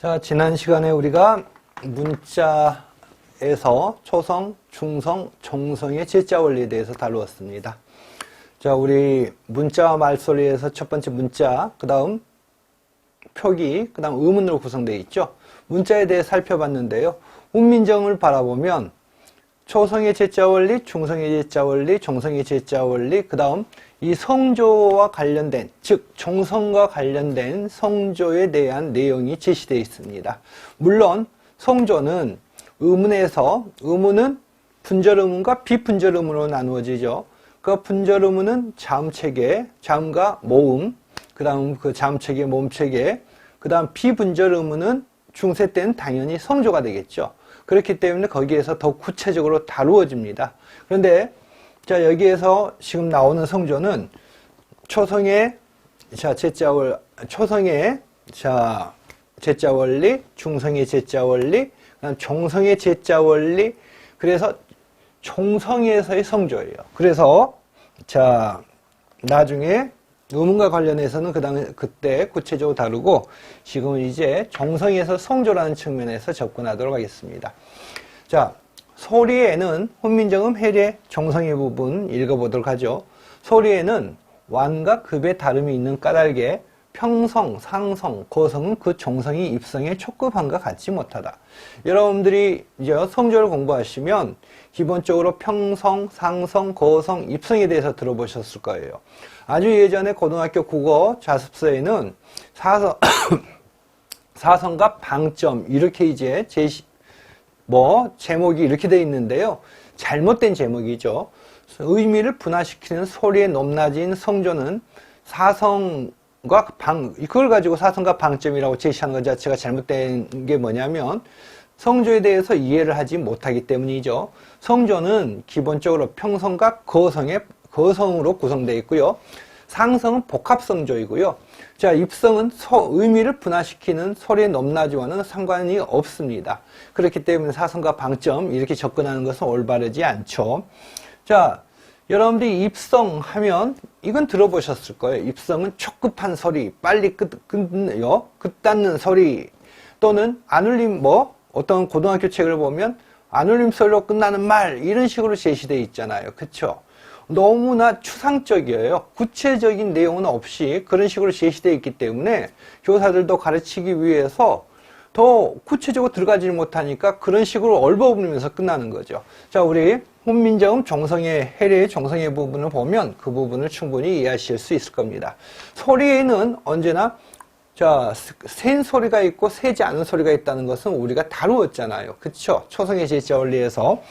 자, 지난 시간에 우리가 문자에서 초성, 중성, 종성의 제자 원리에 대해서 다루었습니다. 자, 우리 문자와 말소리에서 첫 번째 문자, 그 다음 표기, 그 다음 의문으로 구성되어 있죠. 문자에 대해 살펴봤는데요. 훈민정음을 바라보면 초성의 제자 원리, 중성의 제자 원리, 종성의 제자 원리, 그 다음 이 성조와 관련된, 즉 종성과 관련된 성조에 대한 내용이 제시되어 있습니다. 물론 성조는 의문에서, 의문은 분절의문과 비분절의문으로 나누어지죠. 그 분절의문은 자음체계, 자음과 모음, 그 다음 그 자음체계, 모음체계, 그 다음 비분절의문은 중세 때는 당연히 성조가 되겠죠. 그렇기 때문에 거기에서 더 구체적으로 다루어집니다. 그런데 자, 여기에서 지금 나오는 성조는 초성의 제자 원리, 중성의 제자 원리, 그다음 종성의 제자 원리, 그래서 종성에서의 성조예요. 그래서 자, 나중에 의문과 관련해서는 그때 구체적으로 다루고 지금은 이제 종성에서 성조라는 측면에서 접근하도록 하겠습니다. 자, 소리에는 훈민정음 해례 종성의 부분 읽어보도록 하죠. 소리에는 완과 급의 다름이 있는 까닭에 평성, 상성, 고성은 그 종성이 입성의 촉급함과 같지 못하다. 여러분들이 이제 성조를 공부하시면 기본적으로 평성, 상성, 고성, 입성에 대해서 들어보셨을 거예요. 아주 예전에 고등학교 국어 자습서에는 사성과 방점 이렇게 이제 제목이 이렇게 되어 있는데요. 잘못된 제목이죠. 의미를 분화시키는 소리의 높낮이인 성조는 사성과 그걸 가지고 사성과 방점이라고 제시하는 것 자체가 잘못된 게 뭐냐면 성조에 대해서 이해를 하지 못하기 때문이죠. 성조는 기본적으로 평성과 거성으로 구성되어 있고요. 상성은 복합성조이고요. 자, 입성은 의미를 분화시키는 소리의 높낮이와는 상관이 없습니다. 그렇기 때문에 사성과 방점 이렇게 접근하는 것은 올바르지 않죠. 자, 여러분들이 입성하면 이건 들어보셨을 거예요. 입성은 촉급한 소리, 빨리 끝닿는 소리, 또는 안 울림 어떤 고등학교 책을 보면 안 울림 소리로 끝나는 말 이런 식으로 제시되어 있잖아요. 그렇죠? 너무나 추상적이에요. 구체적인 내용은 없이 그런 식으로 제시되어 있기 때문에 교사들도 가르치기 위해서 더 구체적으로 들어가지 못하니까 그런 식으로 얼버무리면서 끝나는 거죠. 자, 우리 훈민정음 종성의 해례의 종성의 부분을 보면 그 부분을 충분히 이해하실 수 있을 겁니다. 소리에는 언제나 자, 센 소리가 있고 세지 않은 소리가 있다는 것은 우리가 다루었잖아요. 그쵸? 초성의 제자 원리에서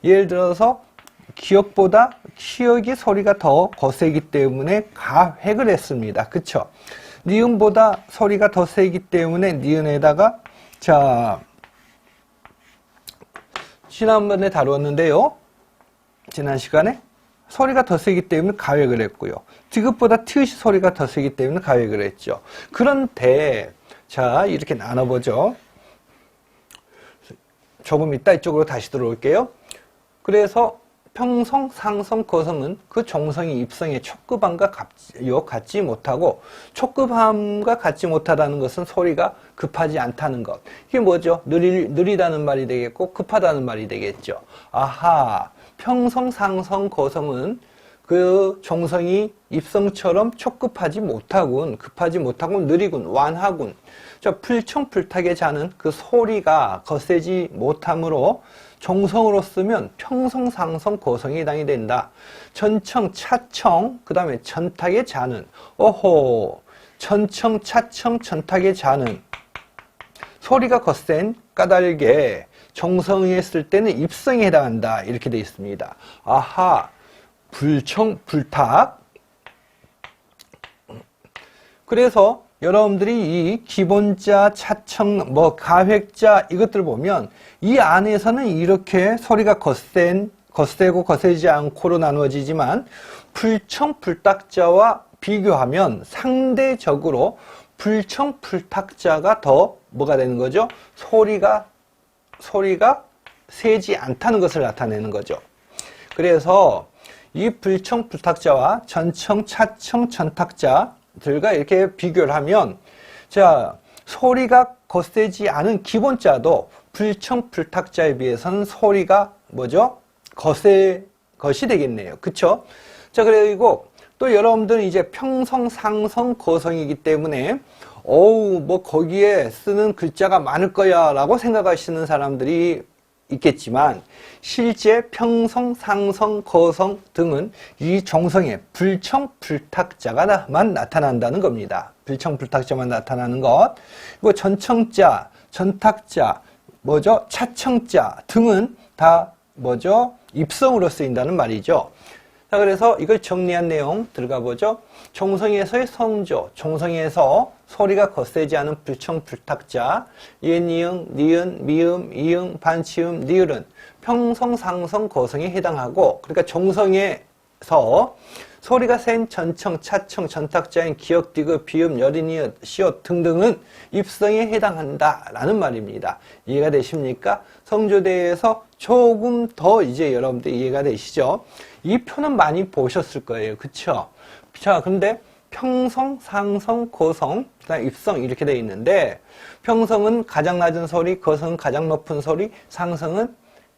예를 들어서 기역보다 키역의 소리가 더 거세기 때문에 가획을 했습니다. 그쵸? 니은보다 소리가 더 세기 때문에 니은에다가 자, 지난번에 다루었는데요. 지난 시간에 소리가 더 세기 때문에 가획을 했고요. 디귿보다 티읕이 소리가 더 세기 때문에 가획을 했죠. 그런데 자, 이렇게 나눠보죠. 조금 이따 이쪽으로 다시 들어올게요. 그래서 평성, 상성, 거성은 그 종성이 입성의 촉급함과 같지 못하고, 촉급함과 같지 못하다는 것은 소리가 급하지 않다는 것. 이게 뭐죠? 느리다는 말이 되겠고 급하다는 말이 되겠죠. 아하, 평성, 상성, 거성은 그 종성이 입성처럼 촉급하지 못하군, 급하지 못하군, 느리군, 완하군. 자, 풀청풀탁의 자는 그 소리가 거세지 못하므로 종성으로 쓰면 평성, 상성, 거성이 해당이 된다. 전청, 차청, 그 다음에 전탁의 자는, 전청, 차청, 전탁의 자는 소리가 거센 까닭에 종성에 쓸 때는 입성에 해당한다. 이렇게 되어 있습니다. 아하, 불청, 불탁. 그래서 여러분들이 이 기본자, 차청, 가획자 이것들 보면 이 안에서는 이렇게 소리가 거세고 거세지 않고로 나누어지지만 불청, 불탁자와 비교하면 상대적으로 불청, 불탁자가 더 뭐가 되는 거죠? 소리가 세지 않다는 것을 나타내는 거죠. 그래서 이 불청, 불탁자와 전청, 차청, 전탁자 들과 이렇게 비교를 하면 자, 소리가 거세지 않은 기본자도 불청불탁자에 비해서는 소리가 뭐죠? 거세 것이 되겠네요. 그쵸? 자, 그리고 또 여러분들은 이제 평성, 상성, 거성이기 때문에 어우, 뭐 거기에 쓰는 글자가 많을 거야 라고 생각하시는 사람들이 있겠지만 실제 평성, 상성, 거성 등은 이 정성에 불청불탁자가만 나타난다는 겁니다. 불청불탁자만 나타나는 것. 그리고 전청자, 전탁자, 뭐죠? 차청자 등은 다 뭐죠? 입성으로 쓰인다는 말이죠. 자, 그래서 이걸 정리한 내용 들어가 보죠. 종성에서의 성조, 종성에서 소리가 거세지 않은 불청불탁자, 이은, 니은, 미음, 이응, 반치음, 니을은 평성, 상성, 거성에 해당하고, 그러니까 종성에서 소리가 센 전청, 차청, 전탁자인 기역, 디귿, 비음, 여린이읒, 시옷 등등은 입성에 해당한다라는 말입니다. 이해가 되십니까? 성조대에서 조금 더 이제 여러분들 이해가 되시죠? 이 표는 많이 보셨을 거예요. 그쵸? 자, 근데 평성, 상성, 거성, 그다음 입성 이렇게 되어 있는데 평성은 가장 낮은 소리, 거성은 가장 높은 소리, 상성은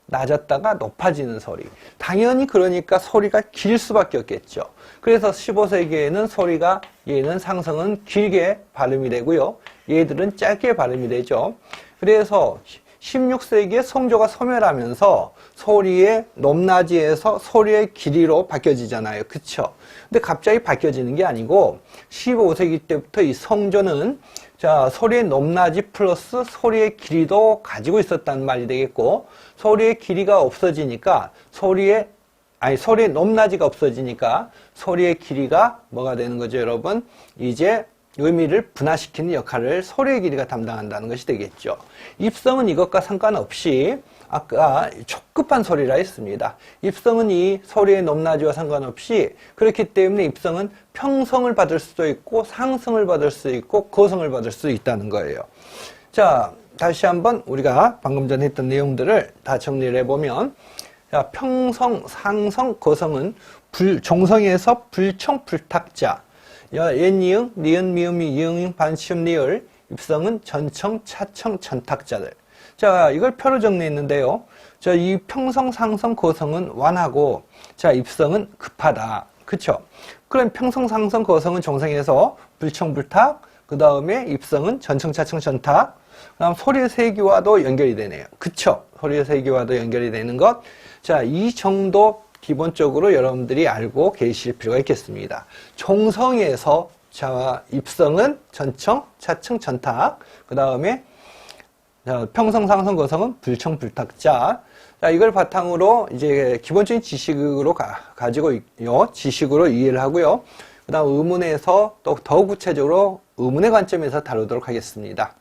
낮았다가 높아지는 소리. 당연히 그러니까 소리가 길 수밖에 없겠죠. 그래서 15세기에는 소리가 얘는 상성은 길게 발음이 되고요. 얘들은 짧게 발음이 되죠. 그래서 16세기에 성조가 소멸하면서 소리의 높낮이에서 소리의 길이로 바뀌어지잖아요. 그쵸? 근데 갑자기 바뀌어지는 게 아니고 15세기 때부터 이 성조는 자, 소리의 높낮이 플러스 소리의 길이도 가지고 있었다는 말이 되겠고 소리의 길이가 없어지니까 소리의 높낮이가 없어지니까 소리의 길이가 뭐가 되는 거죠, 여러분? 이제 의미를 분화시키는 역할을 소리의 길이가 담당한다는 것이 되겠죠. 입성은 이것과 상관없이 아까 촉급한 소리라 했습니다. 입성은 이 소리의 높낮이와 상관없이 그렇기 때문에 입성은 평성을 받을 수도 있고 상성을 받을 수 있고 거성을 받을 수 있다는 거예요. 자, 다시 한번 우리가 방금 전에 했던 내용들을 다 정리를 해보면 자, 평성, 상성, 거성은 종성에서 불청불탁자 옛니응, 니은, 미음, 이응, 반치음, 니을 입성은 전청, 차청, 전탁자들. 자, 이걸 표로 정리했는데요. 자, 이 평성, 상성, 거성은 완하고 자, 입성은 급하다. 그쵸? 그럼 평성, 상성, 거성은 종성에서 불청불탁, 그 다음에 입성은 전청, 차청, 전탁, 그 다음 소리의 세기와도 연결이 되네요. 그쵸? 소리의 세기와도 연결이 되는 것. 자, 이 정도 기본적으로 여러분들이 알고 계실 필요가 있겠습니다. 종성에서 자, 입성은 전청, 차청, 전탁, 그 다음에 평성, 상성, 거성은 불청불탁자. 자, 이걸 바탕으로 이제 기본적인 지식으로 가지고 지식으로 이해를 하고요. 그 다음 의문에서 또 더 구체적으로 의문의 관점에서 다루도록 하겠습니다.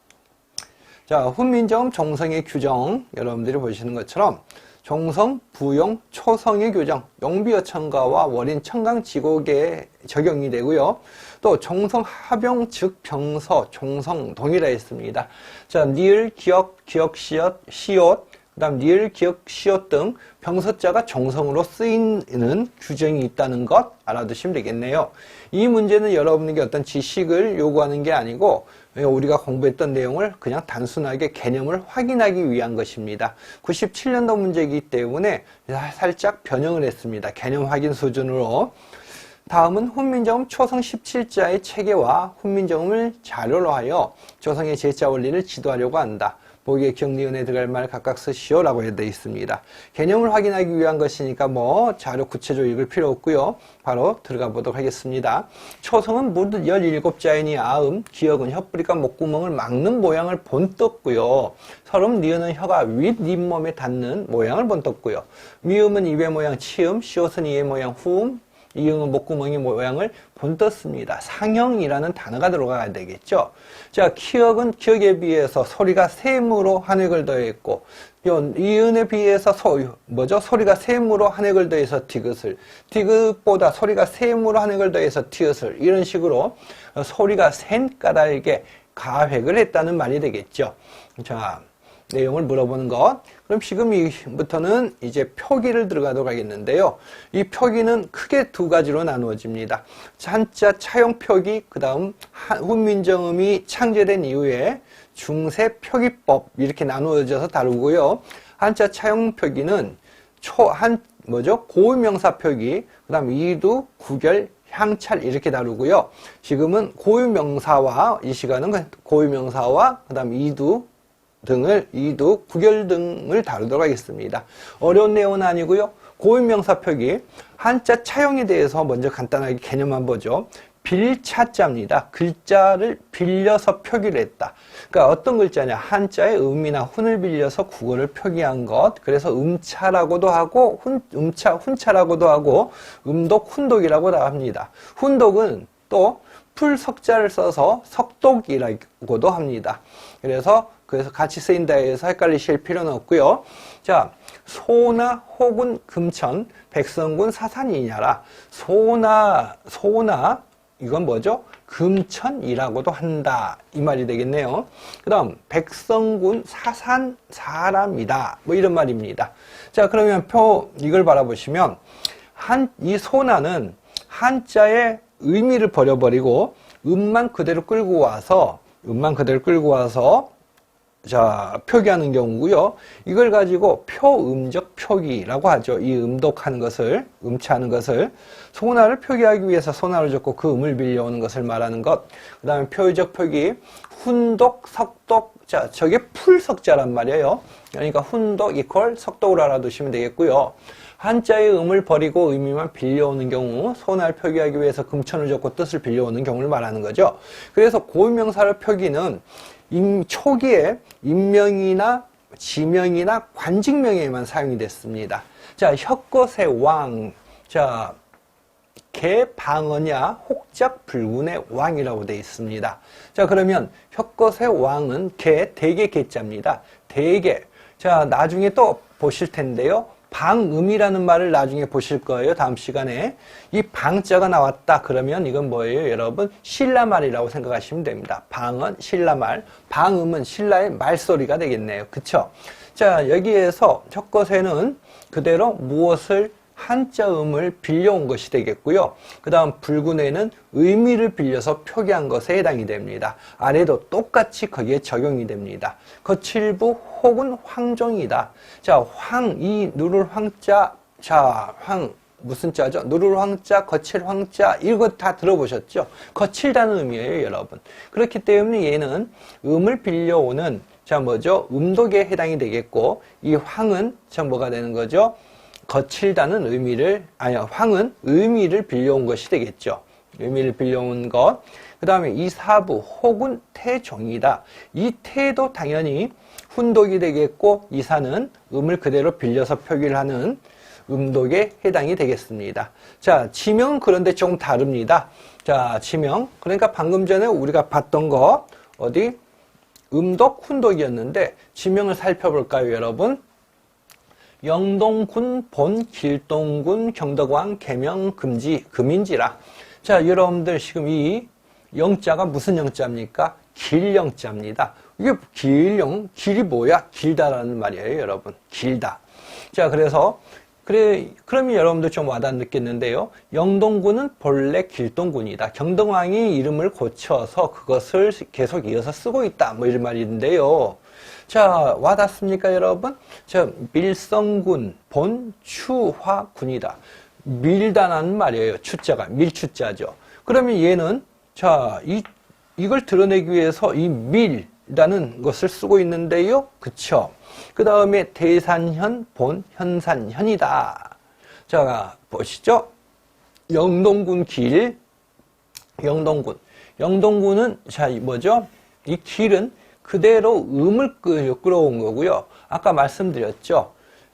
자, 훈민정음 종성의 규정 여러분들이 보시는 것처럼 종성, 부용, 초성의 규정, 용비어천가와 월인, 청강, 지곡에 적용이 되고요. 또 종성, 합용, 즉, 병서, 종성, 동이라 했습니다. 자, 니을, 기역, 기역시옷, 시옷, 그 다음 니을, 기역, 시옷 등 병서자가 종성으로 쓰이는 규정이 있다는 것 알아두시면 되겠네요. 이 문제는 여러분에게 어떤 지식을 요구하는 게 아니고 우리가 공부했던 내용을 그냥 단순하게 개념을 확인하기 위한 것입니다. 97년도 문제이기 때문에 살짝 변형을 했습니다. 개념 확인 수준으로. 다음은 훈민정음 초성 17자의 체계와 훈민정음을 자료로 하여 조성의 제자 원리를 지도하려고 한다. 보기에 기억니은에 들어갈 말 각각 쓰시오 라고 되어 있습니다. 개념을 확인하기 위한 것이니까 뭐 자료 구체적으로 읽을 필요 없고요. 바로 들어가 보도록 하겠습니다. 초성은 모두 17자이니 아음, 기역은 혀뿌리가 목구멍을 막는 모양을 본떴고요. 설음, 니은은 혀가 윗 잇몸에 닿는 모양을 본떴고요. 미음은 입의 모양 치음, 시옷은 이의 모양 후음, 이응은 목구멍의 모양을 본떴습니다. 상형이라는 단어가 들어가야 되겠죠. 자, 기역은 기역에 비해서 소리가 셈으로 한획을 더했고, 이은에 비해서 소리가 셈으로 한획을 더해서 디귿을, 디귿보다 소리가 셈으로 한획을 더해서 티읕을, 이런 식으로 소리가 센 까닭에 가획을 했다는 말이 되겠죠. 자, 내용을 물어보는 것. 그럼 지금부터는 이제 표기를 들어가도록 하겠는데요. 이 표기는 크게 두 가지로 나누어집니다. 한자 차용 표기, 그 다음 훈민정음이 창제된 이후에 중세 표기법 이렇게 나누어져서 다루고요. 한자 차용 표기는 고유명사 표기, 그 다음 이두, 구결, 향찰 이렇게 다루고요. 지금은 고유명사와 이 시간은 고유명사와 그 다음 이두, 구결 등을 다루도록 하겠습니다. 어려운 내용은 아니고요. 고유명사 표기, 한자 차용에 대해서 먼저 간단하게 개념만 보죠. 빌차자입니다. 글자를 빌려서 표기를 했다. 그러니까 어떤 글자냐, 한자의 음이나 훈을 빌려서 국어를 표기한 것. 그래서 음차라고도 하고 훈차라고도 하고 음독, 훈독이라고도 합니다. 훈독은 또 풀석자를 써서 석독이라고도 합니다. 그래서 같이 쓰인다 해서 헷갈리실 필요는 없고요. 자, 소나 혹은 금천, 백성군 사산이냐라. 소나 이건 뭐죠? 금천이라고도 한다. 이 말이 되겠네요. 그 다음 백성군 사산 사람이다. 뭐 이런 말입니다. 자, 그러면 이걸 바라보시면 이 소나는 한자의 의미를 버려버리고 음만 그대로 끌고 와서 자, 표기하는 경우고요. 이걸 가지고 표음적 표기라고 하죠. 이 음독하는 것을, 음치하는 것을. 소나를 표기하기 위해서 소나를 적고 그 음을 빌려오는 것을 말하는 것. 그 다음에 표의적 표기, 훈독, 석독. 자, 저게 풀석자란 말이에요. 그러니까 훈독 이퀄 석독으로 알아두시면 되겠고요. 한자의 음을 버리고 의미만 빌려오는 경우, 소나를 표기하기 위해서 금천을 적고 뜻을 빌려오는 경우를 말하는 거죠. 그래서 고유명사를 표기는 초기에 인명이나 지명이나 관직명에만 사용이 됐습니다. 자, 혁것의 왕. 자, 개방어냐 혹작 불군의 왕이라고 되어 있습니다. 자, 그러면 혁것의 왕은 대개 개자입니다. 대개. 자, 나중에 또 보실 텐데요. 방음이라는 말을 나중에 보실 거예요. 다음 시간에. 이 방자가 나왔다. 그러면 이건 뭐예요, 여러분? 신라말이라고 생각하시면 됩니다. 방은 신라말, 방음은 신라의 말소리가 되겠네요. 그쵸? 자, 여기에서 혁것에는 그대로 무엇을 한자음을 빌려온 것이 되겠고요. 그 다음 불군에는 의미를 빌려서 표기한 것에 해당이 됩니다. 아래도 똑같이 거기에 적용이 됩니다. 거칠부 혹은 황종이다. 자, 이 누를 황자, 자, 무슨 자죠? 누를 황자, 거칠 황자, 이거 다 들어보셨죠? 거칠다는 의미예요, 여러분. 그렇기 때문에 얘는 음을 빌려오는, 자, 뭐죠? 음독에 해당이 되겠고, 이 황은, 자, 뭐가 되는 거죠? 거칠다는 황은 의미를 빌려온 것이 되겠죠. 의미를 빌려온 것. 그 다음에 이 사부 혹은 태종이다. 이 태도 당연히 훈독이 되겠고, 이사는 음을 그대로 빌려서 표기를 하는 음독에 해당이 되겠습니다. 자, 지명은 그런데 조금 다릅니다. 자, 지명. 그러니까 방금 전에 우리가 봤던 거, 음독, 훈독이었는데, 지명을 살펴볼까요, 여러분? 영동군 본 길동군 경덕왕 계명 금인지라. 자, 여러분들 지금 이 영자가 무슨 영자입니까? 길영자입니다. 이게 길이 뭐야? 길다라는 말이에요, 여러분. 길다. 자, 그러면 여러분들 좀 와닿겠는데요. 영동군은 본래 길동군이다. 경덕왕이 이름을 고쳐서 그것을 계속 이어서 쓰고 있다. 뭐 이런 말인데요. 자, 와닿습니까, 여러분? 자, 밀성군, 본, 추화군이다. 밀다라는 말이에요. 추자가. 밀추자죠. 그러면 얘는, 자, 이걸 드러내기 위해서 이 밀이라는 것을 쓰고 있는데요. 그쵸? 그 다음에 대산현, 본, 현산현이다. 자, 보시죠. 영동군 길, 영동군은, 자, 뭐죠? 이 길은 그대로 음을 끌어온 거고요. 아까 말씀드렸죠.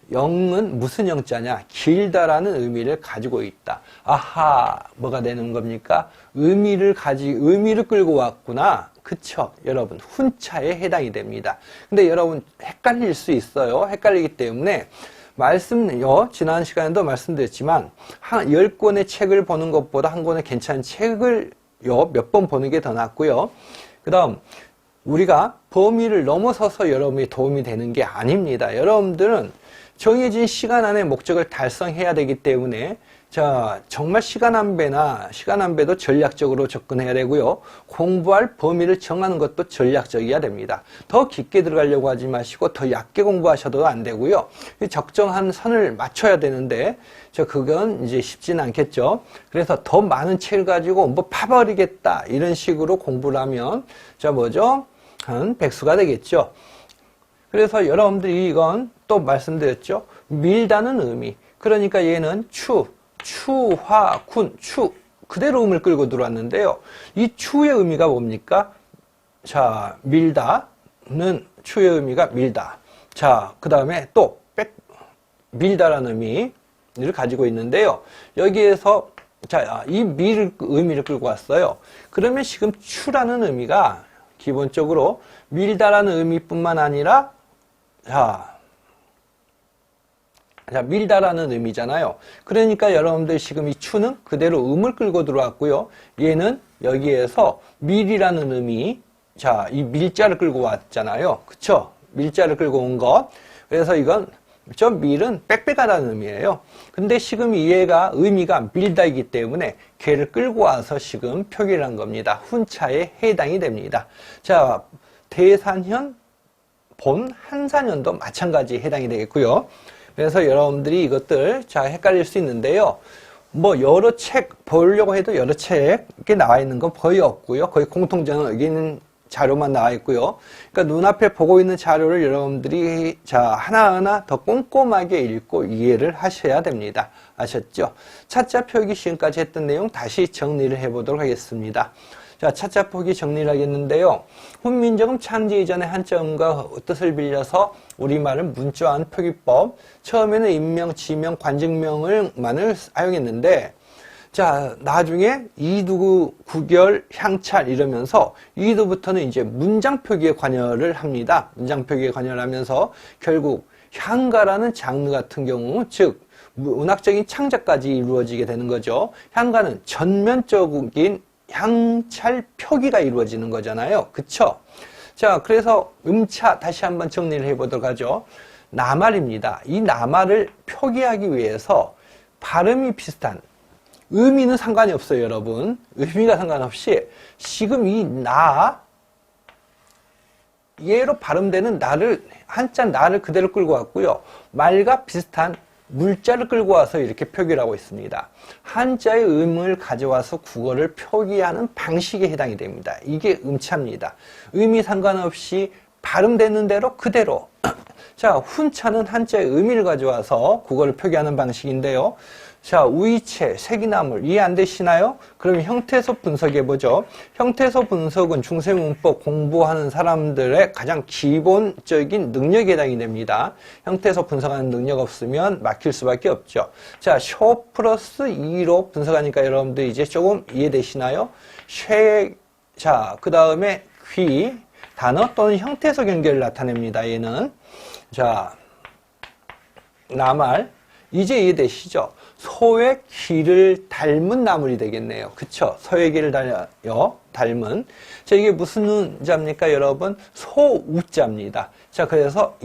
영은 무슨 영자냐? 길다라는 의미를 가지고 있다. 아하, 뭐가 되는 겁니까? 의미를 끌고 왔구나. 그쵸? 여러분, 훈차에 해당이 됩니다. 근데 여러분, 헷갈릴 수 있어요. 헷갈리기 때문에, 지난 시간에도 말씀드렸지만, 10권의 책을 보는 것보다 한 권의 괜찮은 책을 몇 번 보는 게 더 낫고요. 그 다음, 우리가 범위를 넘어서서 여러분이 도움이 되는 게 아닙니다. 여러분들은 정해진 시간 안에 목적을 달성해야 되기 때문에 자, 정말 시간 한 배도 전략적으로 접근해야 되고요. 공부할 범위를 정하는 것도 전략적이어야 됩니다. 더 깊게 들어가려고 하지 마시고 더 얕게 공부하셔도 안 되고요. 적정한 선을 맞춰야 되는데 그건 이제 쉽지는 않겠죠. 그래서 더 많은 책을 가지고 뭐 파버리겠다 이런 식으로 공부를 하면 한 백수가 되겠죠. 그래서 여러분들이 이건 또 말씀드렸죠. 밀다는 의미. 그러니까 얘는 추화군, 그대로 음을 끌고 들어왔는데요. 이 추의 의미가 뭡니까? 자, 밀다는 추의 의미가 밀다. 자, 그 다음에 또 밀다라는 의미를 가지고 있는데요. 여기에서 자, 이 의미를 끌고 왔어요. 그러면 지금 추라는 의미가 기본적으로 밀다라는 의미뿐만 아니라 밀다라는 의미잖아요. 그러니까 여러분들 지금 이 추는 그대로 음을 끌고 들어왔고요. 얘는 여기에서 밀이라는 의미, 자, 이 밀자를 끌고 왔잖아요. 그쵸? 밀자를 끌고 온 것. 그래서 이건, 밀은 빽빽하다는 의미예요. 근데 지금 얘가 의미가 밀다이기 때문에 걔를 끌고 와서 지금 표기를 한 겁니다. 훈차에 해당이 됩니다. 자, 대산현, 본, 한산현도 마찬가지 해당이 되겠고요. 그래서 여러분들이 이것들 헷갈릴 수 있는데요. 뭐 여러 책 보려고 해도 여러 책이 나와 있는 건 거의 없고요. 거의 공통점은 여기 있는 자료만 나와 있고요. 그러니까 눈앞에 보고 있는 자료를 여러분들이 하나하나 더 꼼꼼하게 읽고 이해를 하셔야 됩니다. 아셨죠? 차자 표기 지금까지 했던 내용 다시 정리를 해보도록 하겠습니다. 자, 차자 표기 정리를 하겠는데요. 훈민정음 창제 이전의 한자음과 뜻을 빌려서 우리말을 문자화한 표기법. 처음에는 인명, 지명, 관직명을만을 사용했는데, 자, 나중에 이두, 구결, 향찰 이러면서 이두부터는 이제 문장 표기에 관여를 합니다. 문장 표기에 관여를 하면서 결국 향가라는 장르 같은 경우, 즉 문학적인 창작까지 이루어지게 되는 거죠. 향가는 전면적인 향찰 표기가 이루어지는 거잖아요. 그쵸? 자, 그래서 음차 다시 한번 정리를 해보도록 하죠. 나말입니다. 이 나말을 표기하기 위해서 발음이 비슷한, 의미는 상관이 없어요, 여러분. 의미가 상관없이 지금 이 얘로 발음되는 한자 나를 그대로 끌고 왔고요. 말과 비슷한 물자를 끌고 와서 이렇게 표기를 하고 있습니다. 한자의 음을 가져와서 국어를 표기하는 방식에 해당이 됩니다. 이게 음차입니다. 의미 상관없이 발음되는 대로 그대로. 자, 훈차는 한자의 의미를 가져와서 국어를 표기하는 방식인데요. 자, 우이체, 색이나물 이해 안 되시나요? 그럼 형태소 분석해보죠. 형태소 분석은 중세문법 공부하는 사람들의 가장 기본적인 능력에 해당이 됩니다. 형태소 분석하는 능력 없으면 막힐 수밖에 없죠. 자, 쇼 플러스 2로 분석하니까 여러분들 이제 조금 이해되시나요? 자, 그 다음에 귀, 단어 또는 형태소 연결을 나타냅니다. 얘는. 자, 나말. 이제 이해되시죠? 소의 귀를 닮은 나물이 되겠네요. 그쵸? 소의 귀를 닮은. 자, 이게 무슨 자입니까, 여러분? 소우자입니다. 자, 그래서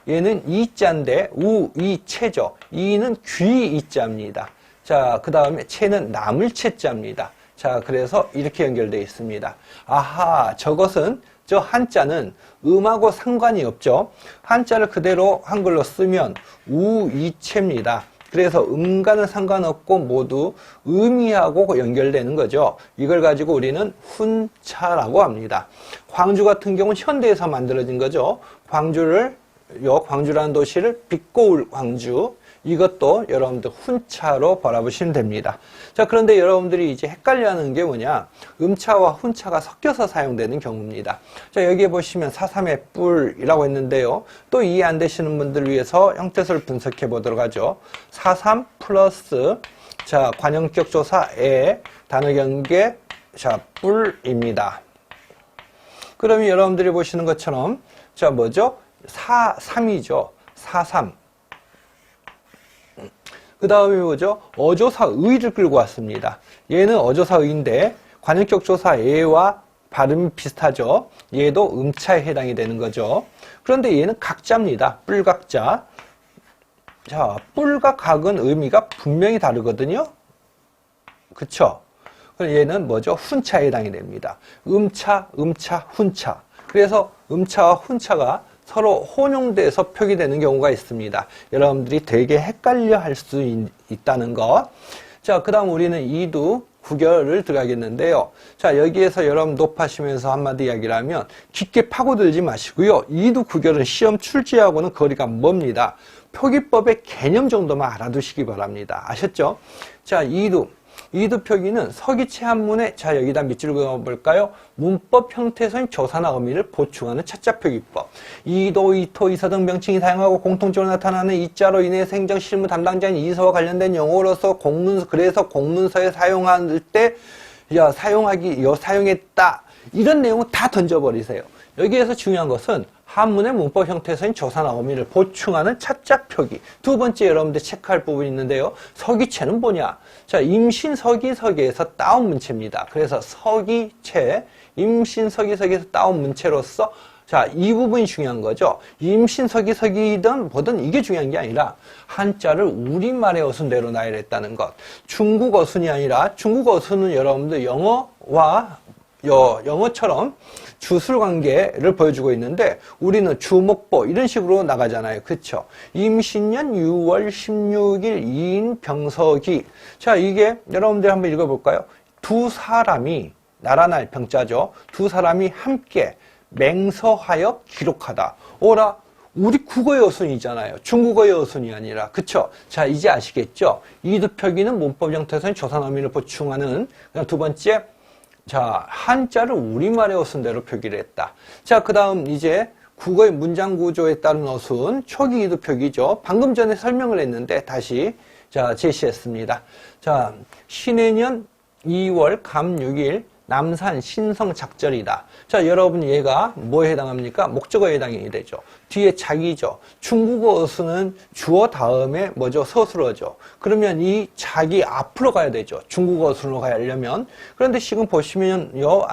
얘는 이자인데, 이체죠. 이는 귀이자입니다. 자, 그 다음에 체는 나물체자입니다. 자, 그래서 이렇게 연결되어 있습니다. 아하, 저것은, 저 한자는 음하고 상관이 없죠. 한자를 그대로 한글로 쓰면 우이체입니다. 그래서 음과는 상관없고 모두 의미하고 연결되는 거죠. 이걸 가지고 우리는 훈차라고 합니다. 광주 같은 경우는 현대에서 만들어진 거죠. 광주라는 도시를 빛고울 광주. 이것도 여러분들 훈차로 바라보시면 됩니다. 자, 그런데 여러분들이 이제 헷갈려하는 게 뭐냐? 음차와 훈차가 섞여서 사용되는 경우입니다. 자, 여기에 보시면 사삼의 뿔이라고 했는데요. 또 이해 안 되시는 분들을 위해서 형태소를 분석해 보도록 하죠. 사삼 플러스, 자, 관형격 조사에 단어 경계, 자, 뿔입니다. 그러면 여러분들이 보시는 것처럼, 자, 뭐죠? 사삼이죠. 사삼. 그 다음에 뭐죠? 어조사의를 끌고 왔습니다. 얘는 어조사의인데 관형격 조사에와 발음이 비슷하죠. 얘도 음차에 해당이 되는 거죠. 그런데 얘는 각자입니다. 뿔각자. 자, 뿔과 각은 의미가 분명히 다르거든요. 그쵸? 얘는 뭐죠? 훈차에 해당이 됩니다. 음차, 훈차. 그래서 음차와 훈차가 서로 혼용돼서 표기되는 경우가 있습니다. 여러분들이 되게 헷갈려 할 수 있다는 것. 자, 그 다음 우리는 이두 구결을 들어가겠는데요. 자, 여기에서 여러분 높아시면서 한마디 이야기를 하면 깊게 파고들지 마시고요. 이두 구결은 시험 출제하고는 거리가 멉니다. 표기법의 개념 정도만 알아두시기 바랍니다. 아셨죠? 자, 이두 표기는 서기체 한문에, 자, 여기다 밑줄 그어볼까요? 문법 형태에서의 조사나 의미를 보충하는 차자 표기법. 이도, 이토, 이서 등 명칭이 사용하고 공통적으로 나타나는 이자로 인해 행정 실무 담당자인 이서와 관련된 용어로서 그래서 공문서에 사용할 때, 사용했다. 이런 내용은 다 던져버리세요. 여기에서 중요한 것은 한문의 문법 형태에서인 조사나 의미를 보충하는 차자 표기. 두 번째 여러분들 체크할 부분이 있는데요. 서기체는 뭐냐? 자, 임신서기서기에서 따온 문체입니다. 그래서 서기체, 임신서기서기에서 따온 문체로서 자, 이 부분이 중요한 거죠. 임신서기서기든 뭐든 이게 중요한 게 아니라 한자를 우리말의 어순대로 나열했다는 것. 중국 어순이 아니라 중국 어순은 여러분들 영어처럼 주술관계를 보여주고 있는데 우리는 주목보 이런 식으로 나가잖아요. 그렇죠? 임신년 6월 16일 2인 병서기. 자, 이게 여러분들 한번 읽어볼까요? 두 사람이 나라날 병자죠. 두 사람이 함께 맹서하여 기록하다. 오라, 우리 국어의 어순이잖아요. 중국어의 어순이 아니라. 그쵸? 자, 이제 아시겠죠? 이두 표기는 문법 형태에서는 조사나 의미를 보충하는. 두 번째, 자, 한자를 우리말의 어순대로 표기를 했다. 자, 그 다음 이제 국어의 문장 구조에 따른 어순, 초기 이두 표기죠. 방금 전에 설명을 했는데 다시 자 제시했습니다. 자, 신해년 2월 감 6일 남산 신성 작절이다. 자, 여러분 얘가 뭐에 해당합니까? 목적어에 해당이 되죠. 뒤에 자기죠. 중국어 어순은 주어 다음에 뭐죠? 서술어죠. 그러면 이 자기 앞으로 가야 되죠. 중국어 어순으로 가려면. 그런데 지금 보시면요,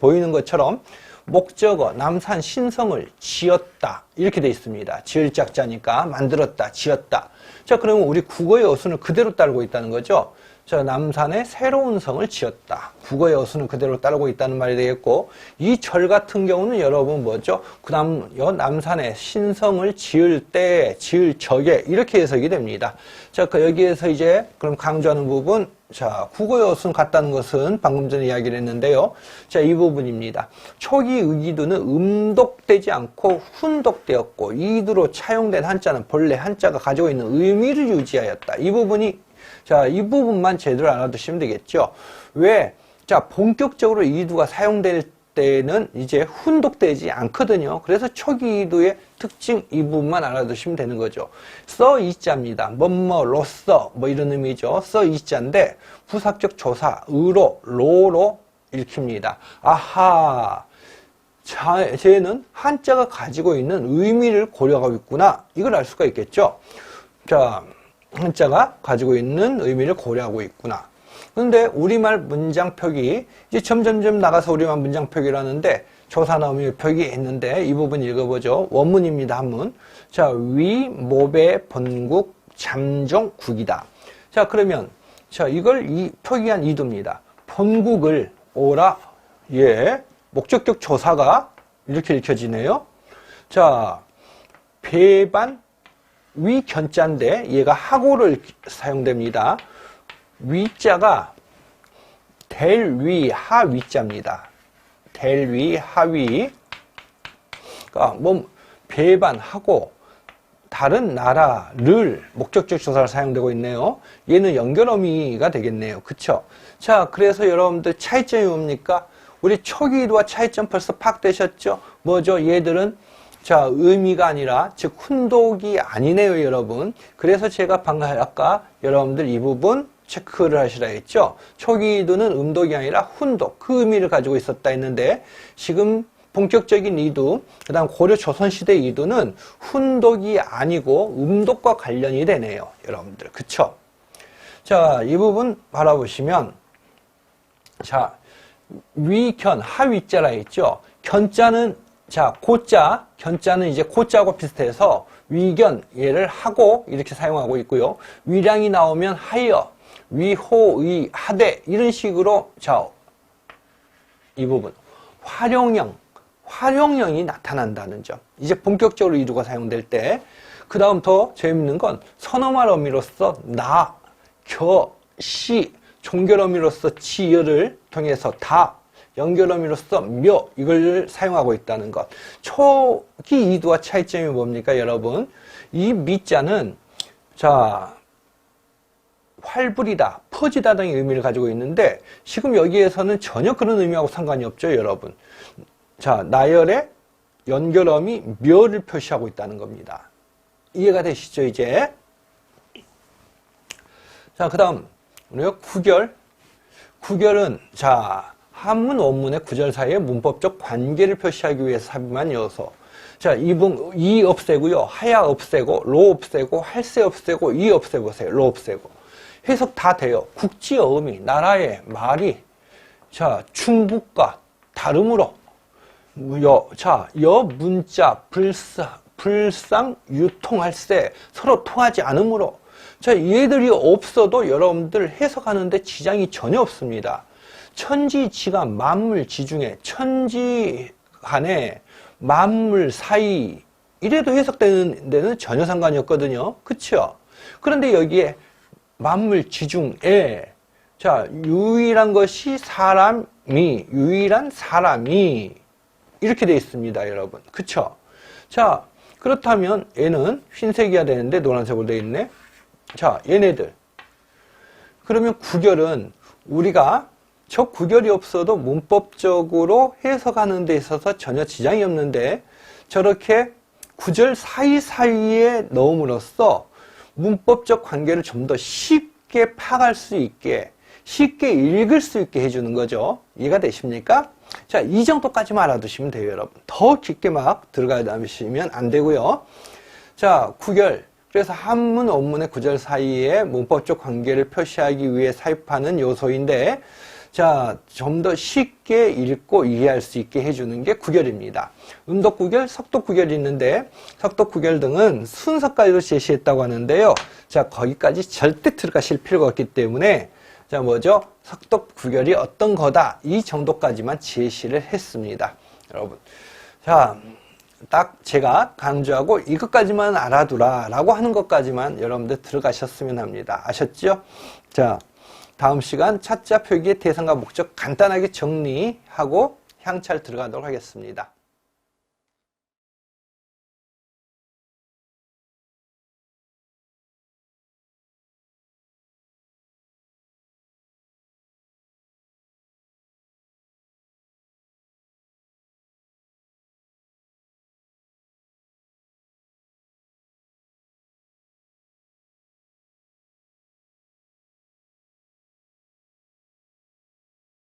보이는 것처럼 목적어 남산 신성을 지었다 이렇게 돼 있습니다. 지을 작자니까 만들었다, 지었다. 자, 그러면 우리 국어의 어순을 그대로 따르고 있다는 거죠. 자, 남산에 새로운 성을 지었다. 국어의 어순은 그대로 따르고 있다는 말이 되겠고, 이 절 같은 경우는 여러분 뭐죠? 그 다음, 남산에 신성을 지을 때, 지을 적에, 이렇게 해석이 됩니다. 자, 여기에서 이제, 그럼 강조하는 부분, 자, 국어의 어순 같다는 것은 방금 전에 이야기를 했는데요. 자, 이 부분입니다. 초기 의기두는 음독되지 않고 훈독되었고, 이두로 차용된 한자는 본래 한자가 가지고 있는 의미를 유지하였다. 이 부분이 자, 이 부분만 제대로 알아두시면 되겠죠. 왜? 자, 본격적으로 이두가 사용될 때는 이제 훈독되지 않거든요. 그래서 초기 이두의 특징 이 부분만 알아두시면 되는 거죠. 써 이자입니다. 뭐뭐로써 뭐 이런 의미죠. 써 이자인데 부사적 조사 의로 로로 읽힙니다. 아하. 자, 쟤는 한자가 가지고 있는 의미를 고려하고 있구나. 이걸 알 수가 있겠죠. 자, 한자가 가지고 있는 의미를 고려하고 있구나. 그런데 우리말 문장 표기 이제 점점점 나가서 우리말 문장 표기를 하는데 조사나 의미 표기했는데 이 부분 읽어보죠. 원문입니다. 한문. 자, 위 모배 본국 잠정 국이다. 자, 그러면 자, 이걸 표기한 이두입니다. 본국을 오라. 예. 목적격 조사가 이렇게 읽혀지네요. 자, 배반 위 견자인데 얘가 하고를 사용됩니다. 위자가 될 위 하위자입니다. 될 위 하위. 그러니까 뭐 배반하고 다른 나라를 목적적 조사를 사용되고 있네요. 얘는 연결 어미가 되겠네요. 그쵸? 자, 그래서 여러분들 차이점이 뭡니까? 우리 초기이두와 차이점 벌써 파악되셨죠? 뭐죠? 얘들은 자, 의미가 아니라, 즉, 훈독이 아니네요, 여러분. 그래서 제가 방금 아까 여러분들 이 부분 체크를 하시라 했죠. 초기이두는 음독이 아니라 훈독, 그 의미를 가지고 있었다 했는데, 지금 본격적인 이두, 그 다음 고려 조선시대 이두는 훈독이 아니고 음독과 관련이 되네요, 여러분들. 그쵸? 자, 이 부분 바라보시면, 자, 위견, 하위자라 했죠. 견자는, 자, 고자, 견자는 이제 고자하고 비슷해서 위견, 얘를 하고 이렇게 사용하고 있고요. 위량이 나오면 하여, 위호의, 하되, 이런 식으로, 자, 이 부분. 활용형이 나타난다는 점. 이제 본격적으로 이루가 사용될 때, 그 다음 더 재밌는 건 선어말 어미로서 나, 겨, 시, 종결 어미로서 지여를 통해서 다, 연결 어미로서 묘, 이걸 사용하고 있다는 것. 초기 이두와 차이점이 뭡니까, 여러분? 이 미자는, 자, 활불이다, 퍼지다 등의 의미를 가지고 있는데, 지금 여기에서는 전혀 그런 의미하고 상관이 없죠, 여러분. 자, 나열의 연결어미 묘를 표시하고 있다는 겁니다. 이해가 되시죠, 이제? 자, 그 다음, 우리가 구결. 구결은, 자, 한문, 원문의 구절 사이의 문법적 관계를 표시하기 위해서 삽입한 요소. 자, 이 없애고요. 하야 없애고, 로 없애고, 할세 없애고, 이 없애보세요. 로 없애고. 해석 다 돼요. 국지 어음이, 나라의 말이, 자, 중국과 다름으로, 문자, 불상, 유통할세, 서로 통하지 않으므로. 자, 얘들이 없어도 여러분들 해석하는데 지장이 전혀 없습니다. 천지지간, 만물지중해, 천지 간에 만물 사이, 이래도 해석되는 데는 전혀 상관이 없거든요. 그쵸? 그런데 여기에 만물지중에, 자, 유일한 것이 유일한 사람이, 이렇게 되어 있습니다, 여러분. 그쵸? 자, 그렇다면 얘는 흰색이어야 되는데 노란색으로 되어 있네. 자, 얘네들. 그러면 구결은 우리가 저 구결이 없어도 문법적으로 해석하는 데 있어서 전혀 지장이 없는데, 저렇게 구절 사이사이에 넣음으로써 문법적 관계를 좀 더 쉽게 파악할 수 있게, 쉽게 읽을 수 있게 해주는 거죠. 이해가 되십니까? 자, 이 정도까지만 알아두시면 돼요, 여러분. 더 깊게 막 들어가시면 안 되고요. 자, 구결. 그래서 한문, 원문의 구절 사이에 문법적 관계를 표시하기 위해 삽입하는 요소인데, 자, 좀 더 쉽게 읽고 이해할 수 있게 해주는 게 구결입니다. 음독구결, 석독구결이 있는데, 석독구결 등은 순서까지도 제시했다고 하는데요. 자, 거기까지 절대 들어가실 필요가 없기 때문에, 자, 뭐죠? 석독구결이 어떤 거다, 이 정도까지만 제시를 했습니다. 여러분. 자, 딱 제가 강조하고 이것까지만 알아두라 라고 하는 것까지만 여러분들 들어가셨으면 합니다. 아셨죠? 자, 다음 시간 차자 표기의 대상과 목적 간단하게 정리하고 향찰 들어가도록 하겠습니다.